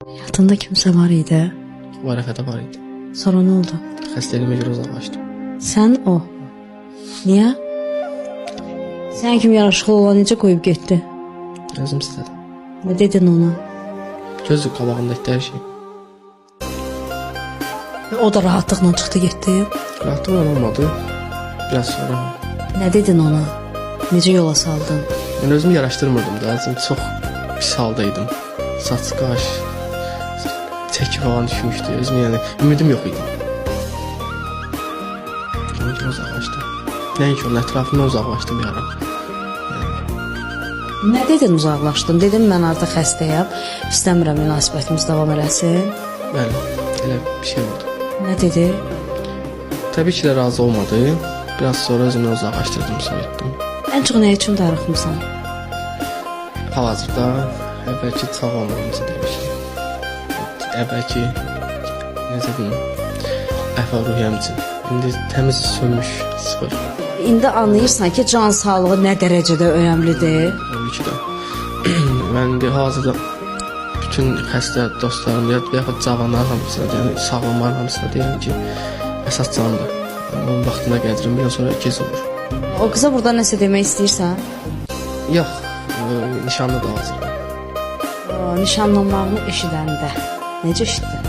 Həyatında kimsə var idi? Bu arafədə var idi. Sonra nə oldu? Xəstəliyimə görə uzaqlaşdım. Sən o. Niyə? Sən kimi yaraşıqlı olan necə qoyub getdi? Özüm istədim. Nə dedin ona? Gözü qabağında etdi hər şey. O da rahatlıqla çıxdı getdi. Rahatlıq olmadı. Biraz sonra. Nə dedin ona? Necə yola saldın? Mən özümü yaraşdırmırdım da. Özüm çox pis haldaydım. Saç, qaş, çəki falan düşmüşdü. Özüm yəni ümidim yox idi. Ondan uzaqlaşdım. Nəinki onun ətrafından uzaqlaşdım yaram. Nə dedin uzaqlaşdın? Dedim mən artıq xəstəyəm. İstəmirəm münasibətimiz davam eləsin. Bəli, elə bir şey oldu. Nə dedi? Təbii ki də razı olmadı. Biraz sonra özümdən uzaqlaşdırdım, soyutdum. Ən çox nə üçün darıxmısan? Hal-hazırda əvvəlki sağ olmamızı demişdim. Əvvəlki, necə deyim, əhval-ruhiyyəm üçün. İndi təmiz sönmüş, sıfır. İndi anlayırsan ki, can sağlığı nə dərəcədə önəmlidir? Təbii ki də. Mən indi hal-hazırda bütün xəstə dostlarım ya yaxud cavanların hamısına deyirəm, sağlamların hamısına deyirəm ki, əsas candır. Onun vaxtında gədirim, bir sonra gec olur. O qıza burada nəsə demək istəyirsən? Yox, nişanlı da hazır. Nişanlanmağını eşidəndə necə eşitdin?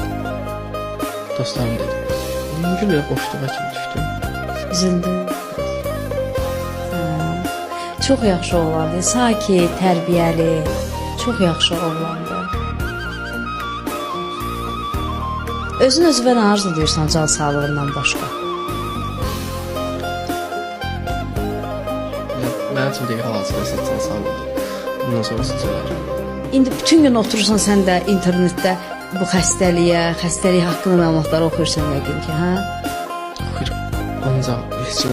Dostlarım dedi. Güllə boşluğa kimi düşdüm. Üzüldün. Çox yaxşı oğlandı, sakit, tərbiyəli, çox yaxşı oğlandı. Özün özünə nə arzulayırsan can sağlığından başqa? Mənim üçün deyil hal-hazırda can sağlığı. Bundan sonrası söylərəm. İndi bütün gün oturursan sən də internetdə bu xəstəlik haqqında məlumatları oxuyursan yəqin ki, hə? Oxuyuram. Ancaq heç